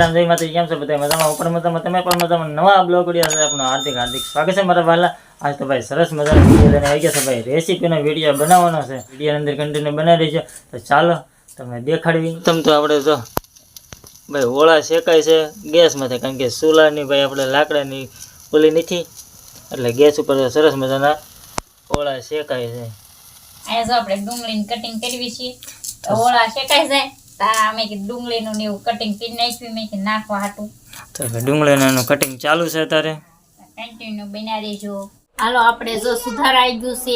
સીતારામ જય માતાજી. કેમ છો બધા? મજામાં? ઉપર મજામાં? તમે પણ મજામાં? નવા બ્લોગ વિડીયો સાથે આપણું હાર્દિક હાર્દિક સ્વાગત છે મારા વાલા. આજ તો ભાઈ સરસ મજાનો વિડીયો લઈને આવી ગયા છે ભાઈ. રેસીપીનો વિડીયો બનાવવાનો છે. વિડીયો અંદર કન્ટિન્યુ બનાવી દેજો. તો ચાલો તમને દેખાડવી. તમ તો આપણે જો ભાઈ ઓળા શેકાય છે ગેસમાંથી, કારણ કે ચૂલાની ભાઈ આપણે લાકડાની ઓલી નથી, એટલે ગેસ ઉપર સરસ મજાના ઓળા શેકાય છે. અહીંયા જો આપણે ડુંગળીની કટિંગ કરવી છે, ઓળા શેકાઈ જાય તા અમે કે ડુંગળીનું ને એવું કટિંગ કરી નાખ્યું, મેં કે નાખવા હાટું. તો ડુંગળીનું કટિંગ ચાલુ છે અત્યારે, કન્ટિન્યુ બના દેજો. હાલો આપણે જો સુધાર આવી ગયું છે.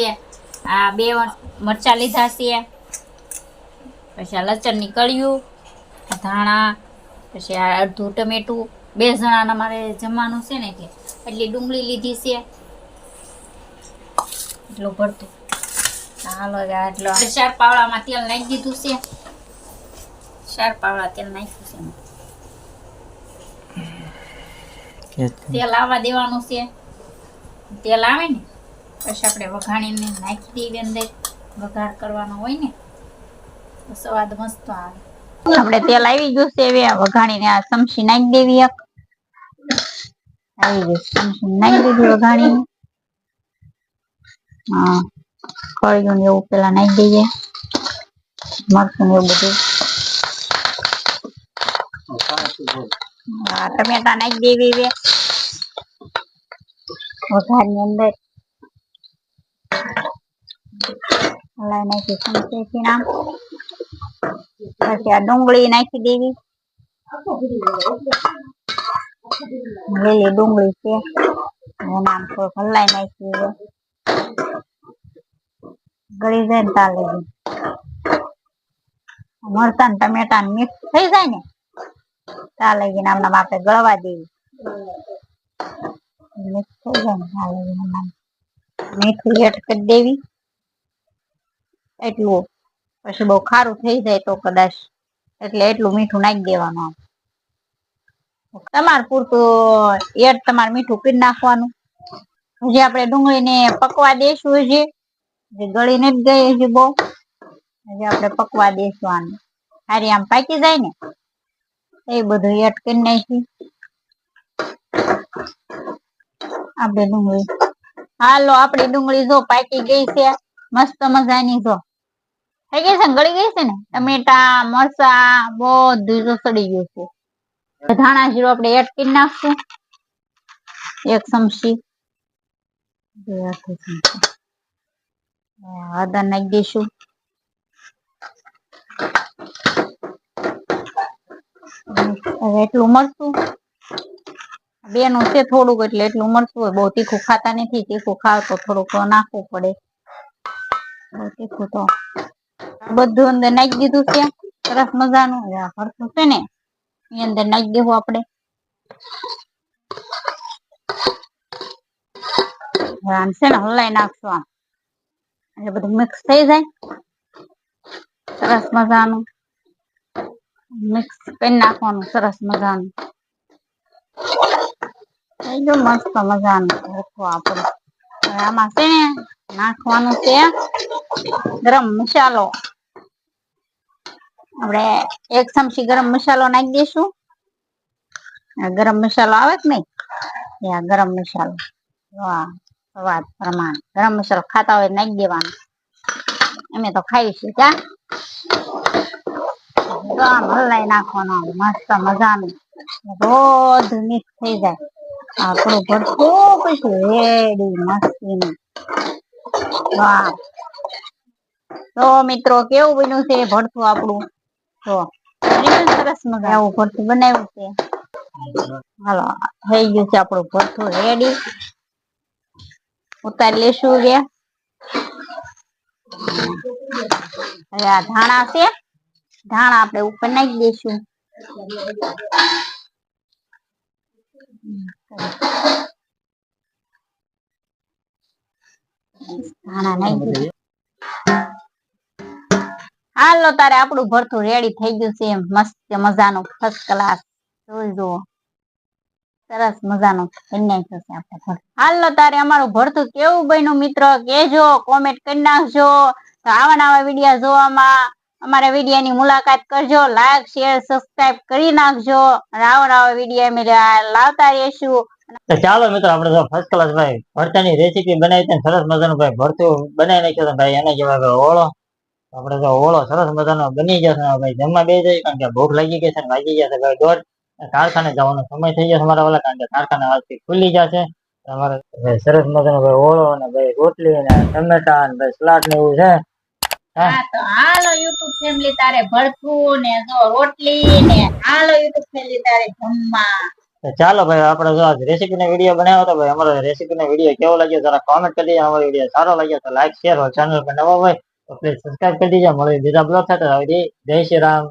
આ 2 મરચા લીધા છે, પછી આ લસણની કળિયું, ધાણા, પછી આ અડધું ટમેટું. 2 જણાના મારે જમવાનું છે ને એટલે એટલી ડુંગળી લીધી છે, એટલું ભરતું. હાલો આટલો 4 પાવડામાં તેલ નાખી દીધું છે. 4 પાવડા તેલ નાખ્યું છે. તેલ આવવા દેવાનું છે. તેલ આવે ને પછી આપણે વઘાણીને નાખી દઈએ અંદર. વઘાર કરવાનો હોય ને તો સ્વાદ મસ્ત આવે. આપણે તેલ આવી ગયું છે, હવે વઘાણીને આ ચમચી નાખી દેવી. આવી ગયું ચમચી નાખી દીધી વઘાણીને. હા, કળિયું ને એવું પેલા નાખી દઈએ, મરચું ને એવું બધું. ટમેટા નાખી દેવી હવે વઘારની અંદર. હલાઈ નાખી ચમચેથી નામ. પછી આ ડુંગળી નાખી દેવી. લીલી ડુંગળી છે નામ થોડુંક હલાઈ નાખી હવે ગળી જાય ને તાલે મરચાં ને ટમેટા મિક્સ થઈ જાય ને ત્યાં લગીને આમનામ આપણે ગળવા દેવી. મિક્સ થઈ જાય ને ત્યાં લગીને મીઠું એડ કરી દેવી એટલું. પછી બહુ ખારું થઈ જાય તો કદાચ એટલે એટલું મીઠું નાખી દેવાનું. તમારે પૂરતું એડ તમારે મીઠું કરી નાખવાનું. હજી આપણે ડુંગળીને પકવા દેશું, હજી ગળી નથી ગઈ હજી બહુ, હજી આપણે પકવા દેશું. આને સારી આમ પાકી જાય ને એ બધું એડ કરી નાખી આપણે ડુંગળી. હાલો આપણી ડુંગળી જો પાકી ગઈ છે મસ્ત મજાની. જો થઈ ગઈ છે ને, ગળી ગઈ છે ને. ટમેટા મરચા બધું જો સડી ગયું છે. ધાણા જીરું આપણે એડ કરી નાખશું 1 ચમચી. હળદર નાખી દઈશું. એટલું મરચું 2 નું છે થોડુંક, એટલે એટલું મરચું હોય. બહુ તીખું ખાતા નથી, તીખું ખાવ તો થોડુંક નાખવું પડે. બહુ તીખું તો બધું અંદર નાખી દીધું છે સરસ મજાનું. ભરતું છે ને એ અંદર નાખી દેવું આપણે. આમ છે ને હલાઈ નાખશું આમ એટલે બધું મિક્સ થઈ જાય સરસ મજાનું. મિક્સ કરી નાખવાનું સરસ મજાનું. થઈ ગયું મસ્ત મજાનું. આપણે આમાં છે ને નાખવાનું છે ગરમ મસાલો. આપણે 1 ચમચી ગરમ મસાલો નાખી દઈશું. ગરમ મસાલો આવે કે નહીં, આ ગરમ મસાલો સ્વાદ પ્રમાણે ગરમ મસાલો ખાતા હોય નાખી દેવાનો. અમે તો ખાઈશું ત્યાં. આમ હલાઈ નાખવાનું મસ્ત મજાનું. બધું મિક્સ થઈ જાય. આપણું ભરતું પછી રેડી મસ્તીનું. વાહ, તો મિત્રો કેવું બન્યું છે ભરતું આપણું? તો સરસ મજા આવું ભરતું બનાવ્યું છે. હાલો થઈ ગયું છે આપણું ભરતું રેડી. ઉતારી લેશું હવે આ ધાણા છે, ધાણા આપણે ઉપર નાખી દઈશું. ધાણા નાખી દઈશું. હાલો તારે આપણું ભરતું રેડી થઈ ગયું છે મસ્ત મજાનું ફર્સ્ટ ક્લાસ. જોઈ જુઓ સરસ મજાનું થઈ નાખ્યું છે આપણે. હાલો તારે અમારું ભરતું કેવું બન્યું મિત્રો કેજો, કોમેન્ટ કરી નાખજો. તો આવા નવા વિડીયો જોવામાં અમારા વિડીયોની મુલાકાત કરજો, લાઈક શેર સબસ્ક્રાઇબ કરી નાખજો અને આવા વિડીયો અમે લાવતા રહેશું. તો ચાલો મિત્રો આપણે તો ફર્સ્ટ ક્લાસ ભાઈ ભરતાની રેસીપી બનાવી છે, સરસ મજાનું ભાઈ ભરતું બનાવી નાખ્યો છે ભાઈ. એના જેવા ભાઈ ઓળો આપણે તો ઓળો સરસ મજાનો બની જશે ભાઈ. જમવા બે જાય કારણ કે ભૂખ લાગી ગઈ છે ને વાગી ગયા છે ભાઈ 1:30. કારખાને જવાનો સમય થઈ જશે મારા વાલા, કારણ કે કારખાને આજથી ખુલી જશે. અમારે ભાઈ સરસ મજાનો ભાઈ ઓળો અને ભાઈ રોટલી અને ટમેટા અને ભાઈ સલાડ ને એવું છે. હા તો હાલો યુટ્યુબ ફેમિલી તારે ભરતું ને જો રોટલી ને હાલો યુટ્યુબ ફેમિલી તારે જમવા. તો ચાલો ભાઈ આપણે જો રેસીપી નો વિડીયો બનાવ્યો હતો ભાઈ. અમારો રેસીપી નો વિડીયો કેવો લાગ્યો જરા કોમેન્ટ કરી દેજો. અમારો વિડીયો સારો લાગ્યો તો લાઈક શેર और ચેનલ પર નવા હોય તો પ્લીઝ સબસ્ક્રાઇબ કરી દેજો. મળીએ બીજા બ્લોગ સાથે. જય શ્રી રામ.